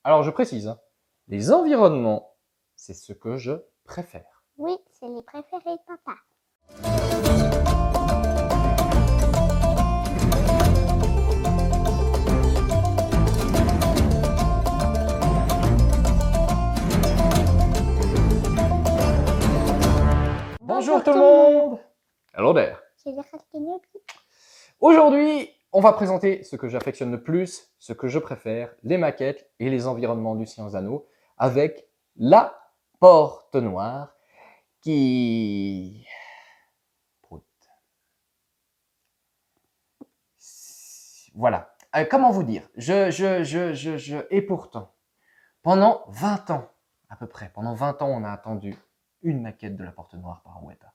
Alors, je précise, hein, les environnements, c'est ce que je préfère. Oui, c'est les préférés de papa. Bonjour tout le monde. Hello there. C'est le Kennedy. Aujourd'hui, on va présenter ce que j'affectionne le plus, ce que je préfère, les maquettes et les environnements du Seigneur des Anneaux, avec la porte noire qui... Voilà. Comment vous dire Et pourtant, pendant 20 ans, à peu près, pendant 20 ans, on a attendu une maquette de la porte noire par Weta.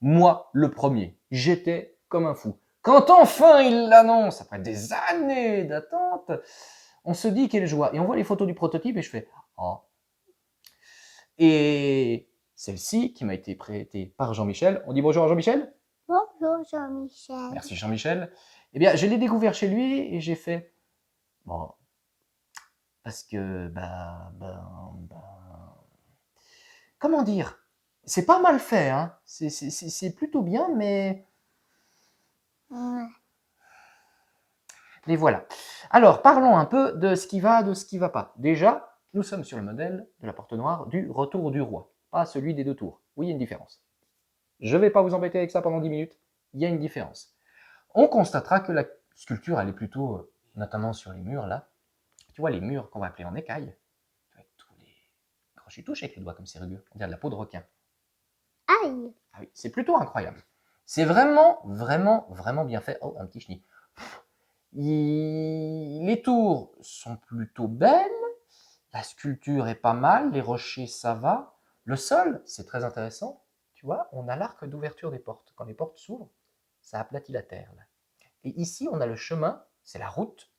Moi, le premier, j'étais comme un fou. Quand enfin il l'annonce, après des années d'attente, on se dit quelle joie. Et on voit les photos du prototype et je fais « Oh ». Et celle-ci, qui m'a été prêtée par Jean-Michel, on dit bonjour à Jean-Michel? Bonjour Jean-Michel. Merci Jean-Michel. Eh bien, je l'ai découvert chez lui et j'ai fait « Bon, parce que, comment dire? C'est pas mal fait, hein. C'est plutôt bien, mais Ouais. voilà. Alors, parlons un peu de ce qui va, de ce qui va pas. Déjà, nous sommes sur le modèle de la porte noire du retour du roi, pas celui des deux tours. Oui, il y a une différence. Je ne vais pas vous embêter avec ça pendant 10 minutes. Il y a une différence. On constatera que la sculpture, elle est plutôt, notamment sur les murs, là. Tu vois, les murs qu'on va appeler en écaille. Avec tous les... Quand je touche avec les doigts comme c'est rugueux, on dirait de la peau de requin. Aïe. Ah oui, c'est plutôt incroyable. C'est vraiment, vraiment, vraiment bien fait. Oh, un petit chenille. Les tours sont plutôt belles. La sculpture est pas mal. Les rochers, ça va. Le sol, c'est très intéressant. Tu vois, on a l'arc d'ouverture des portes. Quand les portes s'ouvrent, ça aplatit la terre. Là. Et ici, on a le chemin, c'est la route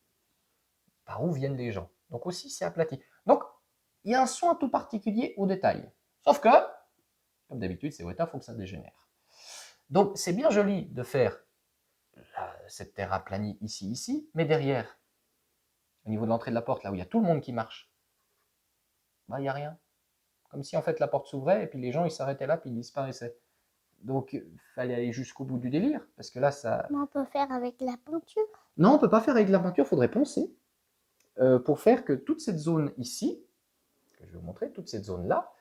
par où viennent les gens. Donc aussi, c'est aplati. Donc, il y a un soin tout particulier au détail. Sauf que, comme d'habitude, c'est Weta, il faut que ça dégénère. Donc, c'est bien joli de faire cette terre aplanie ici, mais derrière, au niveau de l'entrée de la porte, là où il y a tout le monde qui marche, il n'y a rien. Comme si en fait la porte s'ouvrait et puis les gens ils s'arrêtaient là puis ils disparaissaient. Donc il fallait aller jusqu'au bout du délire parce que là ça. Mais on peut faire avec la peinture. Non, on peut pas faire avec de la peinture, faudrait poncer pour faire que toute cette zone ici, que je vais vous montrer, toute cette zone là,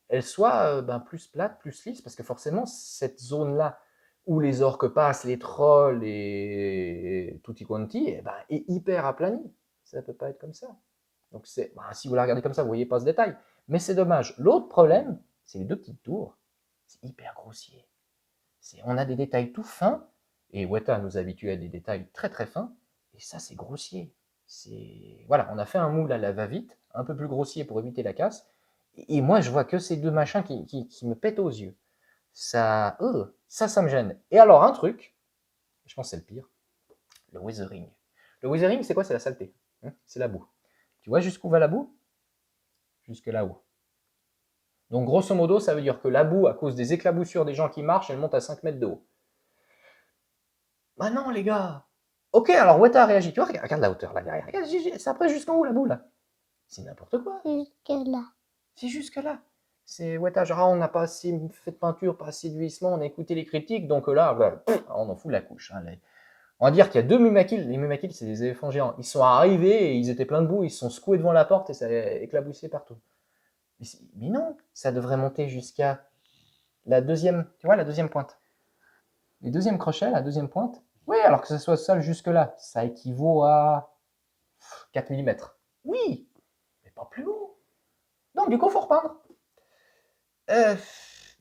elle soit plus plate, plus lisse parce que forcément cette zone là où les orques passent, les trolls et tutti quanti, est hyper aplanie. Ça peut pas être comme ça. Donc si vous la regardez comme ça, vous voyez pas ce détail. Mais c'est dommage. L'autre problème, c'est les deux petites tours. C'est hyper grossier. On a des détails tout fins, et Weta nous habitue à des détails très très fins, et ça c'est grossier. Voilà, on a fait un moule à la va-vite, un peu plus grossier pour éviter la casse, et moi je vois que ces deux machins qui me pètent aux yeux. Ça me gêne. Et alors un truc, je pense que c'est le pire, le weathering. Le weathering, c'est quoi? C'est la saleté. C'est la boue. Tu vois jusqu'où va la boue? Jusque là-haut. Donc grosso modo, ça veut dire que la boue, à cause des éclaboussures des gens qui marchent, elle monte à 5 mètres de haut. Bah non les gars. Ok, alors Weta a réagi. Tu vois, regarde la hauteur là derrière. Regarde, c'est après jusqu'en haut la boue là. C'est n'importe quoi. Jusque là. C'est jusque là. C'est Weta, genre on n'a pas assez fait de peinture, pas assez de vieillissement, on a écouté les critiques, donc là, on en fout la couche. Hein, on va dire qu'il y a deux Mumakil. Les Mumakil, c'est des éléphants géants. Ils sont arrivés et ils étaient pleins de boue, ils se sont secoués devant la porte et ça a éclaboussé partout. Mais non, ça devrait monter jusqu'à la deuxième, tu vois, la deuxième pointe. Les deuxièmes crochets, la deuxième pointe. Oui, alors que ce soit seul jusque-là, ça équivaut à 4 mm. Oui, mais pas plus haut. Donc, du coup, il faut repeindre.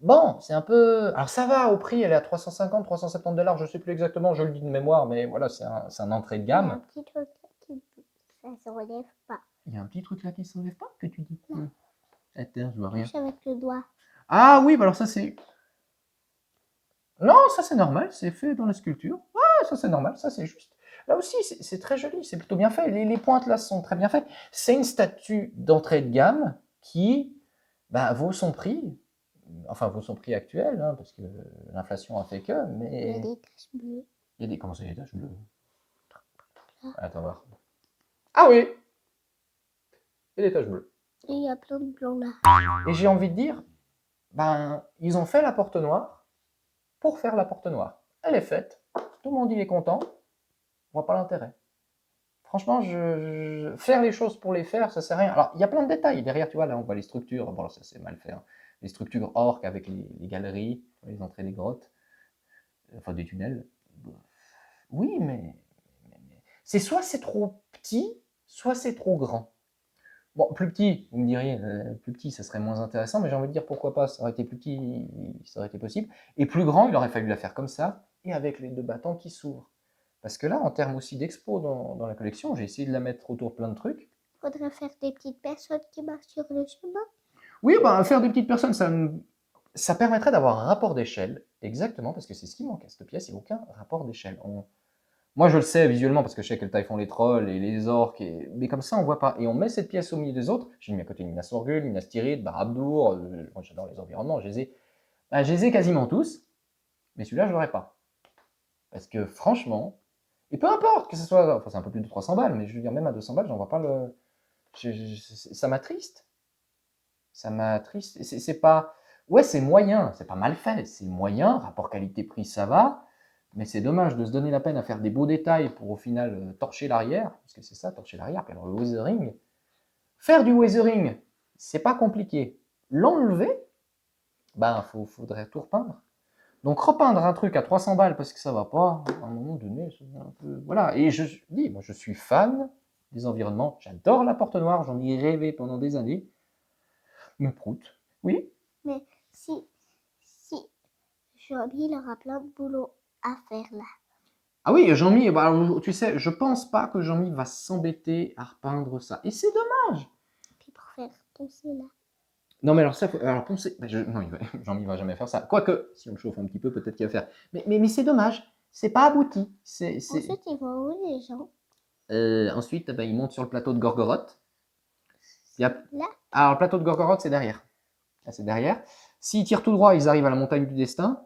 Bon, c'est un peu... Alors, ça va, au prix, elle est à 350, 370 $, je ne sais plus exactement, je le dis de mémoire, mais voilà, c'est un entrée de Il y a un gamme. petit truc qui ça se relève pas. Il y a un petit truc là qui ne se relève pas, que tu dis. Attends, je vois rien. Touche avec le doigt. Ah oui, bah alors ça c'est... Non, ça c'est normal, c'est fait dans la sculpture. Ah, ça c'est normal, ça c'est juste. Là aussi, c'est très joli, c'est plutôt bien fait. Les pointes là sont très bien faites. C'est une statue d'entrée de gamme qui vaut son prix. Enfin, vaut son prix actuel, hein, parce que l'inflation a fait que, Il y a mais... des taches bleues. Il y a des... Comment ça, des taches bleues? Là. Attends voir. Ah oui! et des taches bleues. Et il y a plein de blancs là. Et j'ai envie de dire, ben, ils ont fait la porte noire pour faire la porte noire. Elle est faite, tout le monde y est content, on voit pas l'intérêt. Franchement, faire les choses pour les faire, ça sert à rien. Alors, il y a plein de détails. Derrière, tu vois, là, on voit les structures. Bon, ça, c'est mal fait, hein. Les structures orques avec les galeries, les entrées des grottes, enfin des tunnels. Oui, mais c'est soit c'est trop petit, soit c'est trop grand. Bon, plus petit, vous me diriez, plus petit, ça serait moins intéressant, mais j'ai envie de dire pourquoi pas, ça aurait été plus petit, ça aurait été possible. Et plus grand, il aurait fallu la faire comme ça, et avec les deux battants qui s'ouvrent. Parce que là, en termes aussi d'expo dans la collection, j'ai essayé de la mettre autour de plein de trucs. Faudrait faire des petites personnes qui marchent sur le chemin. Oui, bah, faire des petites personnes, ça permettrait d'avoir un rapport d'échelle, exactement, parce que c'est ce qui manque à cette pièce, il n'y a aucun rapport d'échelle. Moi, je le sais visuellement, parce que je sais quelle taille font les trolls et les orques, mais comme ça, on voit pas. Et on met cette pièce au milieu des autres. J'ai mis à côté Minas Morgul, Minas Tirith, Barad-dûr, moi j'adore les environnements, je les ai quasiment tous, mais celui-là, je l'aurais pas. Parce que franchement, et peu importe que ce soit, enfin c'est un peu plus de 300 balles, mais je veux dire, même à 200 balles, j'en vois pas le... ça m'attriste. Ça m'attriste. C'est pas... Ouais, c'est moyen, c'est pas mal fait, c'est moyen, rapport qualité-prix, ça va, mais c'est dommage de se donner la peine à faire des beaux détails pour au final torcher l'arrière, parce que c'est ça, torcher l'arrière, puis alors le weathering. Faire du weathering, c'est pas compliqué. L'enlever, ben, faudrait tout repeindre. Donc repeindre un truc à 300 balles parce que ça va pas, à un moment donné, c'est un peu... Voilà, et je dis, moi je suis fan des environnements, j'adore la porte noire, j'en ai rêvé pendant des années. Me proute. Oui. Mais si Joby, il aura plein de boulot à faire là. Ah oui, Jean-Mi, bah, tu sais, je pense pas que Jean-Mi va s'embêter à repeindre ça. Et c'est dommage. Puis pour faire poncer là. Non, mais alors ça, alors penser. Bah, non, Jean-Mi va jamais faire ça. Quoique, si on le chauffe un petit peu, peut-être qu'il va faire. Mais c'est dommage. C'est pas abouti. Ensuite, ils vont où les gens? Ensuite, bah, il monte sur le plateau de Gorgoroth. Là? Alors, le plateau de Gorgoroth, c'est derrière. Là, c'est derrière. S'ils tirent tout droit, ils arrivent à la montagne du destin.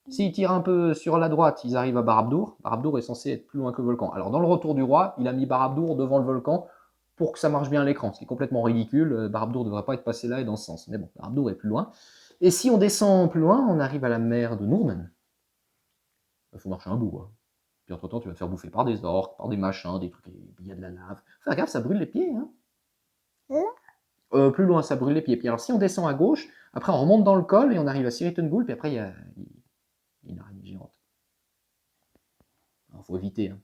S'ils tirent un peu sur la droite, ils arrivent à Barab-dûr. Barab-dûr est censé être plus loin que le volcan. Alors, dans le retour du roi, il a mis Barab-dûr devant le volcan pour que ça marche bien à l'écran, ce qui est complètement ridicule. Barab-dûr ne devrait pas être passé là et dans ce sens. Mais bon, Barab-dûr est plus loin. Et si on descend plus loin, on arrive à la mer de Nourmen. Il faut marcher un bout. Hein. Puis entre-temps, tu vas te faire bouffer par des orques, par des machins, des trucs. Il y a de la lave. Fais gaffe, ça brûle les pieds. Hein. Plus loin, ça brûle les pieds. Puis alors, si on descend à gauche, après on remonte dans le col et on arrive à Sirithun-Gul, puis après il y a une araignée géante. Il faut éviter. Hein.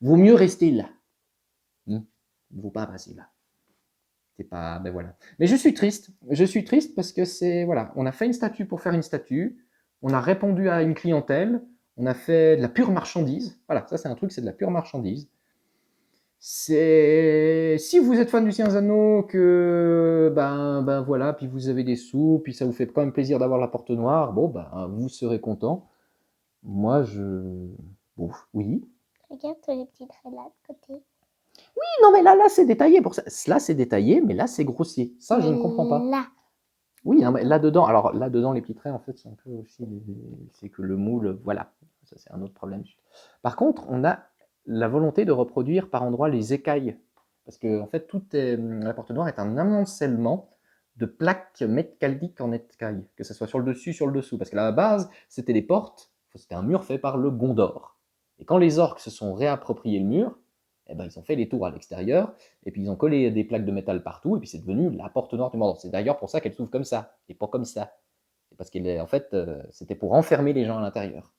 Vaut mieux rester là. Il ne vaut pas passer là. C'est pas. Ben voilà. Mais je suis triste. Je suis triste parce que c'est. Voilà. On a fait une statue pour faire une statue. On a répondu à une clientèle. On a fait de la pure marchandise. Voilà, ça c'est un truc, c'est de la pure marchandise. C'est si vous êtes fan du Seigneur des Anneaux, que ben voilà, puis vous avez des sous, puis ça vous fait quand même plaisir d'avoir la porte noire, bon ben vous serez content. Moi bon, oui. Regarde tous les petits traits là de côté. Oui, non mais là c'est détaillé pour ça. Là c'est détaillé, mais là c'est grossier. Ça je ne comprends pas. Là. Oui, hein, mais là-dedans, alors là-dedans, les petits traits, en fait, c'est un peu aussi, c'est que le moule, voilà, ça c'est un autre problème. Par contre, on a la volonté de reproduire par endroits les écailles, parce que en fait, la porte noire est un amoncellement de plaques métalliques en écailles, que ce soit sur le dessus, sur le dessous, parce qu'à la base, c'était des portes, c'était un mur fait par le Gondor. Et quand les orques se sont réappropriés le mur, eh ben, ils ont fait les tours à l'extérieur, et puis ils ont collé des plaques de métal partout, et puis c'est devenu la porte noire du Mordor. C'est d'ailleurs pour ça qu'elle s'ouvre comme ça, et pas comme ça. C'est parce qu'en fait, c'était pour enfermer les gens à l'intérieur.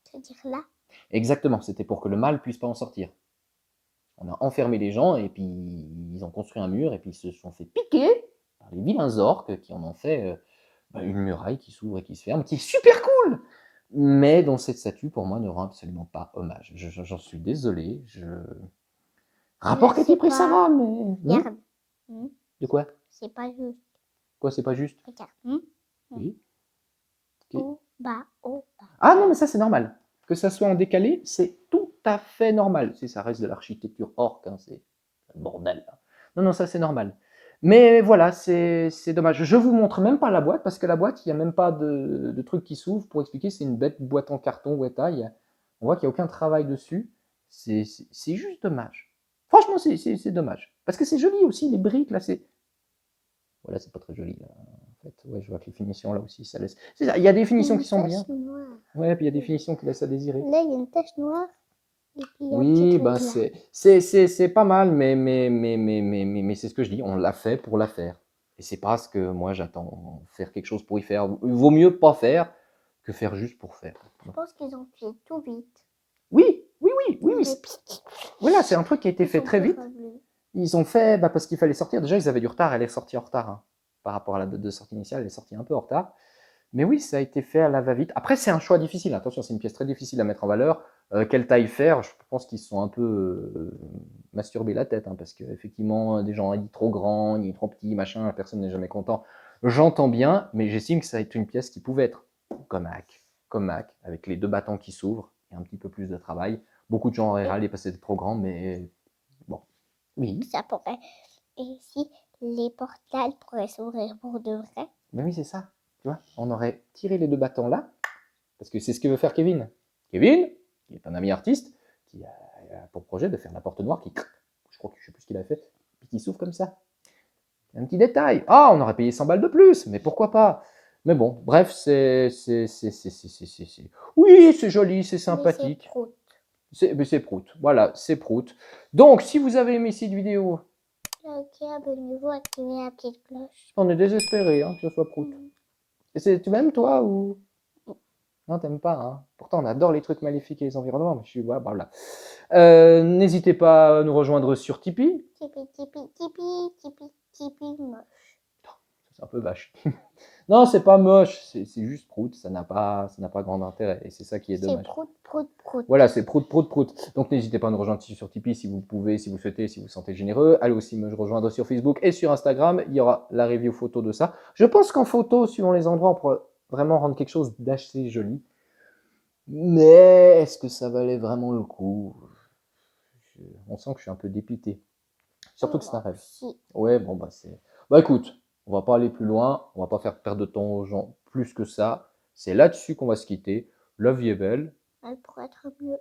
C'est-à-dire là? Exactement, c'était pour que le mal puisse pas en sortir. On a enfermé les gens, et puis ils ont construit un mur, et puis ils se sont fait piquer par les vilains orques qui en ont fait une muraille qui s'ouvre et qui se ferme, qui est super cool, mais dont cette statue, pour moi, ne rend absolument pas hommage. J'en suis désolé. Rapport qualité-prix, ça va, mais... Regarde. De quoi? C'est pas juste. Quoi, c'est pas juste? Regarde. Oui. Au bas, au bas. Ah non, mais ça, c'est normal. Que ça soit en décalé, c'est tout à fait normal. Si ça reste de l'architecture orque, hein, c'est le bordel. Là. Non, ça, c'est normal. Mais voilà, c'est dommage. Je vous montre même pas la boîte, parce que la boîte, il n'y a même pas de truc qui s'ouvre pour expliquer. C'est une bête boîte en carton, Weta. On voit qu'il n'y a aucun travail dessus. C'est juste dommage. Franchement, c'est dommage. Parce que c'est joli aussi, les briques, là, c'est... Voilà, c'est pas très joli, là. En fait, ouais, je vois que les finitions, là aussi, ça laisse... C'est ça, il y a des finitions qui sont bien. Noire. Ouais, puis il y a des finitions qui laissent à désirer. Là, il y a une tache noire. Et puis, il y a un Oui, petit ben truc là. c'est pas mal, mais c'est ce que je dis, on l'a fait pour la faire. Et c'est pas ce que moi j'attends, faire quelque chose pour y faire. Il vaut mieux pas faire que faire juste pour faire. Je pense qu'ils ont fait tout vite. Oui, oui, oui, oui, Mais oui. Voilà, c'est un truc qui a été ils fait sont très pas vite. revenus. Ils ont fait, bah, parce qu'il fallait sortir. Déjà, ils avaient du retard, elle est sortie en retard, hein. Par rapport à la date de sortie initiale, elle est sortie un peu en retard. Mais oui, ça a été fait à la va-vite. Après, c'est un choix difficile. Attention, c'est une pièce très difficile à mettre en valeur. Quelle taille faire? Je pense qu'ils se sont un peu masturbés la tête, hein, parce qu'effectivement, des gens, il est trop grand, il est trop petit, machin, personne n'est jamais content. J'entends bien, mais j'estime que ça a été une pièce qui pouvait être comme Mac, avec les deux battants qui s'ouvrent et un petit peu plus de travail. Beaucoup de gens auraient râlé parce que c'était trop grand, mais bon, oui. Ça pourrait. Et si les portails pourraient s'ouvrir pour de vrai? Ben oui, c'est ça. Tu vois, on aurait tiré les deux battants là, parce que c'est ce que veut faire Kevin. Kevin, qui est un ami artiste, qui a pour projet de faire la porte noire qui, je crois que je sais plus ce qu'il a fait, puis qui s'ouvre comme ça. Un petit détail. Ah, on aurait payé 100 balles de plus, mais pourquoi pas? Mais bon, bref, oui, c'est joli, c'est sympathique. Mais c'est prout. Voilà, c'est prout. Donc, si vous avez aimé cette vidéo, Ok, abonnez-vous, activez la petite cloche. on est désespéré hein, que ce soit prout. Tu m'aimes toi ou non, t'aimes pas, hein? Pourtant, on adore les trucs maléfiques et les environnements, mais je suis voilà. N'hésitez pas à nous rejoindre sur Tipeee. Tipeee, moche. C'est un peu vache. Non, c'est pas moche, c'est juste prout, ça n'a pas grand intérêt, et c'est ça qui est dommage. C'est prout. Voilà, c'est prout. Donc n'hésitez pas à nous rejoindre sur Tipeee si vous pouvez, si vous souhaitez, si vous vous sentez généreux. Allez aussi me rejoindre sur Facebook et sur Instagram, il y aura la review photo de ça. Je pense qu'en photo, suivant les endroits, on pourrait vraiment rendre quelque chose d'assez joli. Mais est-ce que ça valait vraiment le coup? On sent que je suis un peu dépité. Surtout que c'est un rêve. Ouais, bon, bah c'est... Bah écoute, on va pas aller plus loin, on va pas faire perdre de temps aux gens plus que ça. C'est là-dessus qu'on va se quitter. La vie est belle. Elle pourrait être mieux.